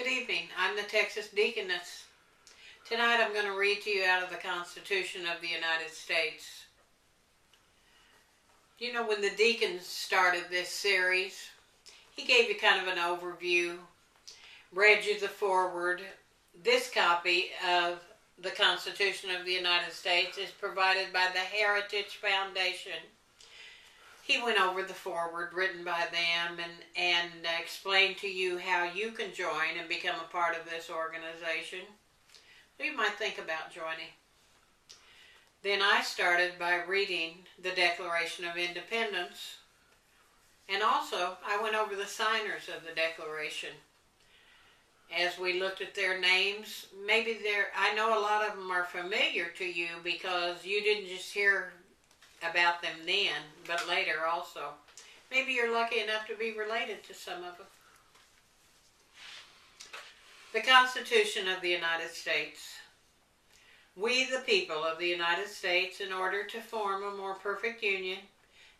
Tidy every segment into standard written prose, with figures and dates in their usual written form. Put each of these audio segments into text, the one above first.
Good evening. I'm the Texas Deaconess. Tonight I'm going to read to you out of the Constitution of the United States. You know, when the deacons started this series, he gave you kind of an overview, read you the foreword. This copy of the Constitution of the United States is provided by the Heritage Foundation. He went over the foreword written by them and explained to you how you can join and become a part of this organization. So you might think about joining. Then I started by reading the Declaration of Independence, and also I went over the signers of the Declaration. As we looked at their names, I know a lot of them are familiar to you because you didn't just hear about them then, but later also. Maybe you're lucky enough to be related to some of them. The Constitution of the United States. We, the people of the United States, in order to form a more perfect union,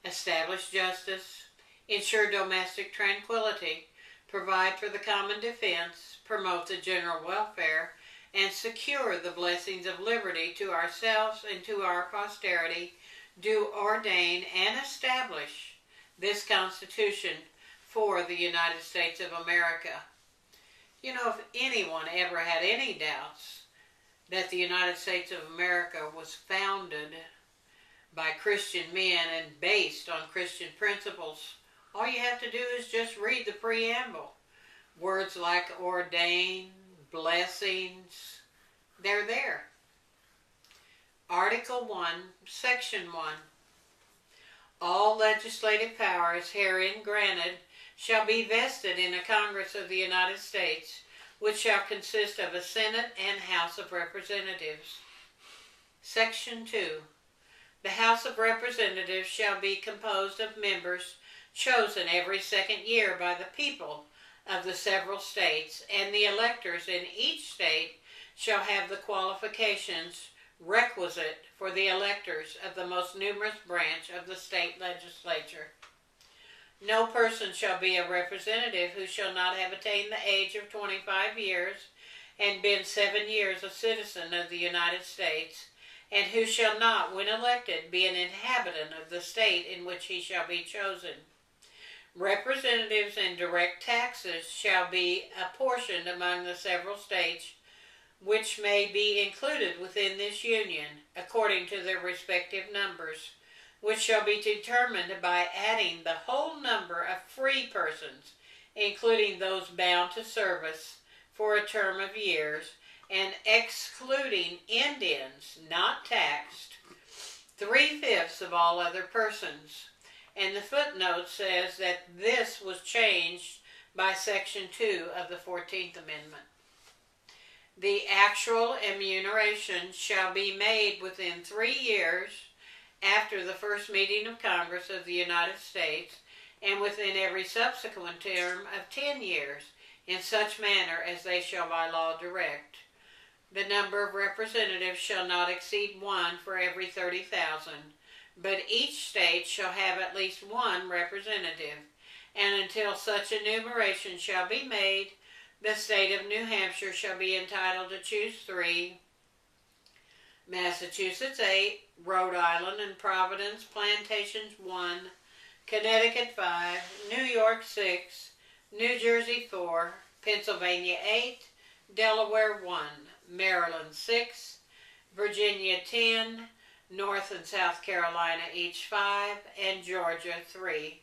establish justice, ensure domestic tranquility, provide for the common defense, promote the general welfare, and secure the blessings of liberty to ourselves and to our posterity, do ordain and establish this Constitution for the United States of America. You know, if anyone ever had any doubts that the United States of America was founded by Christian men and based on Christian principles, all you have to do is just read the preamble. Words like ordain, blessings, they're there. Article 1, Section 1. All legislative powers herein granted shall be vested in a Congress of the United States, which shall consist of a Senate and House of Representatives. Section 2. The House of Representatives shall be composed of members chosen every second year by the people of the several states, and the electors in each state shall have the qualifications requisite for the electors of the most numerous branch of the state legislature. No person shall be a representative who shall not have attained the age of 25 years and been 7 years a citizen of the United States, and who shall not, when elected, be an inhabitant of the state in which he shall be chosen. Representatives and direct taxes shall be apportioned among the several states which may be included within this union, according to their respective numbers, which shall be determined by adding the whole number of free persons, including those bound to service for a term of years, and excluding Indians not taxed, 3/5 of all other persons. And the footnote says that this was changed by Section 2 of the 14th Amendment. The actual enumeration shall be made within 3 years after the first meeting of Congress of the United States, and within every subsequent term of 10 years, in such manner as they shall by law direct. The number of representatives shall not exceed 1 for every 30,000, but each state shall have at least 1 representative, and until such enumeration shall be made, the state of New Hampshire shall be entitled to choose 3, Massachusetts 8, Rhode Island and Providence Plantations 1, Connecticut 5, New York 6, New Jersey 4, Pennsylvania 8, Delaware 1, Maryland 6, Virginia 10, North and South Carolina each 5, and Georgia 3.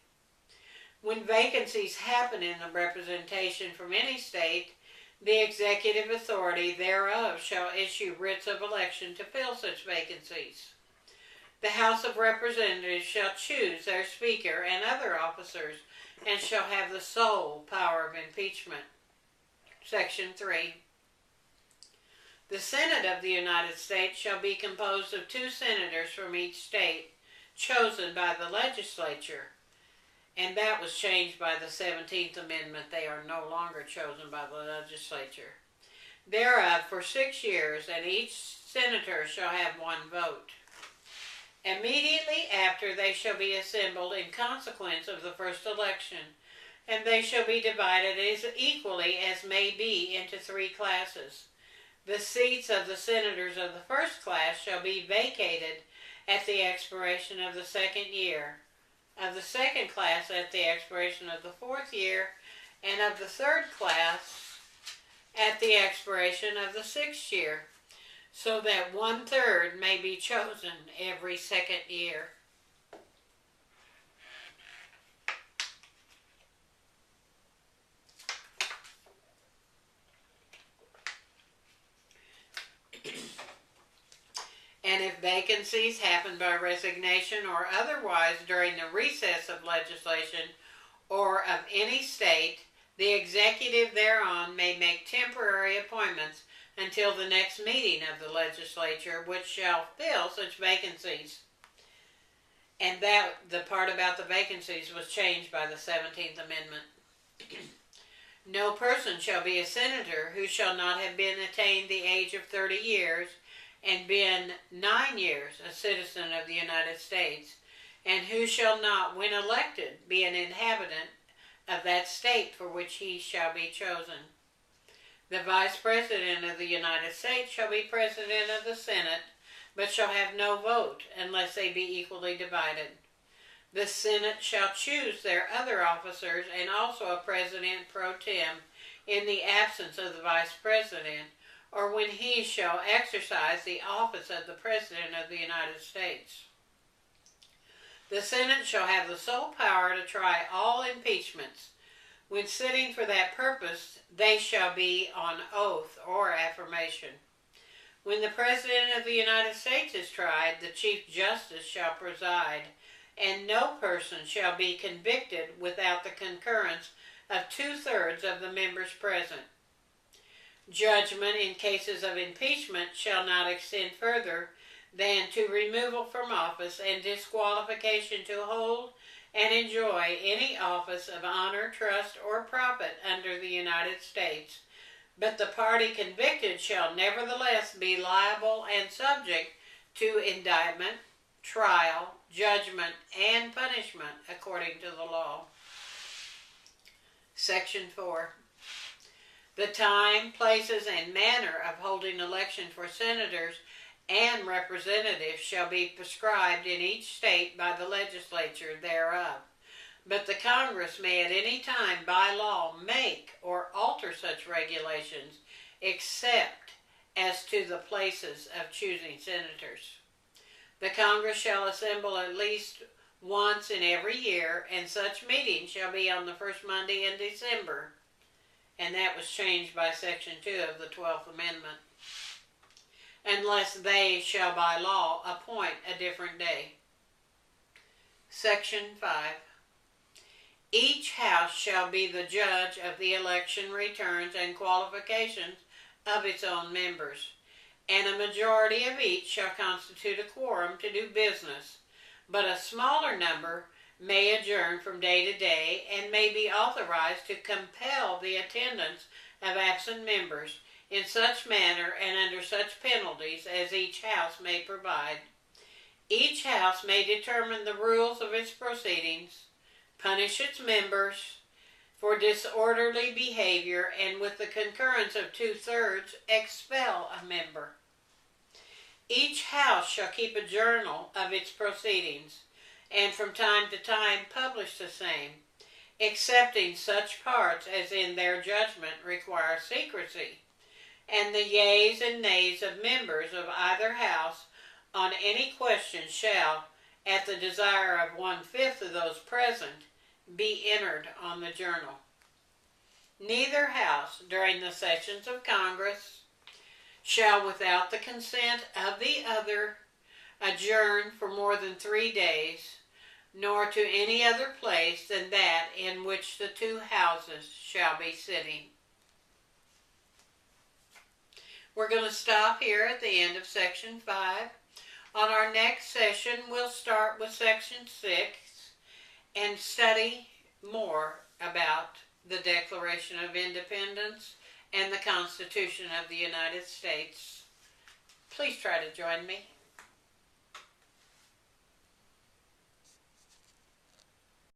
When vacancies happen in the representation from any state, the executive authority thereof shall issue writs of election to fill such vacancies. The House of Representatives shall choose their Speaker and other officers, and shall have the sole power of impeachment. Section 3. The Senate of the United States shall be composed of 2 senators from each state, chosen by the legislature. And that was changed by the 17th Amendment. They are no longer chosen by the legislature. Thereof for 6 years, and each senator shall have 1 vote. Immediately after they shall be assembled in consequence of the first election, and they shall be divided as equally as may be into 3 classes. The seats of the senators of the first class shall be vacated at the expiration of the 2nd year, of the 2nd class at the expiration of the 4th year, and of the 3rd class at the expiration of the 6th year, so that 1/3 may be chosen every 2nd year. And if vacancies happen by resignation or otherwise during the recess of legislation or of any state, the executive thereon may make temporary appointments until the next meeting of the legislature, which shall fill such vacancies. And that, the part about the vacancies, was changed by the 17th Amendment. No person shall be a senator who shall not have been attained the age of 30 years and been 9 years a citizen of the United States, and who shall not, when elected, be an inhabitant of that state for which he shall be chosen. The Vice President of the United States shall be President of the Senate, but shall have no vote unless they be equally divided. The Senate shall choose their other officers and also a President pro tem in the absence of the Vice President, or when he shall exercise the office of the President of the United States. The Senate shall have the sole power to try all impeachments. When sitting for that purpose, they shall be on oath or affirmation. When the President of the United States is tried, the Chief Justice shall preside, and no person shall be convicted without the concurrence of 2/3 of the members present. Judgment in cases of impeachment shall not extend further than to removal from office and disqualification to hold and enjoy any office of honor, trust, or profit under the United States. But the party convicted shall nevertheless be liable and subject to indictment, trial, judgment, and punishment according to the law. Section 4. The time, places, and manner of holding election for senators and representatives shall be prescribed in each state by the legislature thereof. But the Congress may at any time by law make or alter such regulations, except as to the places of choosing senators. The Congress shall assemble at least once in every year, and such meeting shall be on the first Monday in December. And that was changed by Section 2 of the 12th Amendment. Unless they shall by law appoint a different day. Section 5. Each house shall be the judge of the election returns and qualifications of its own members, and a majority of each shall constitute a quorum to do business, but a smaller number may adjourn from day to day and may be authorized to compel the attendance of absent members in such manner and under such penalties as each house may provide. Each house may determine the rules of its proceedings, punish its members for disorderly behavior, and with the concurrence of 2/3 expel a member. Each house shall keep a journal of its proceedings, and from time to time publish the same, excepting such parts as in their judgment require secrecy, and the yeas and nays of members of either house on any question shall, at the desire of 1/5 of those present, be entered on the journal. Neither house, during the sessions of Congress, shall, without the consent of the other, adjourn for more than 3 days, nor to any other place than that in which the 2 houses shall be sitting. We're going to stop here at the end of Section 5. On our next session, we'll start with Section 6 and study more about the Declaration of Independence and the Constitution of the United States. Please try to join me.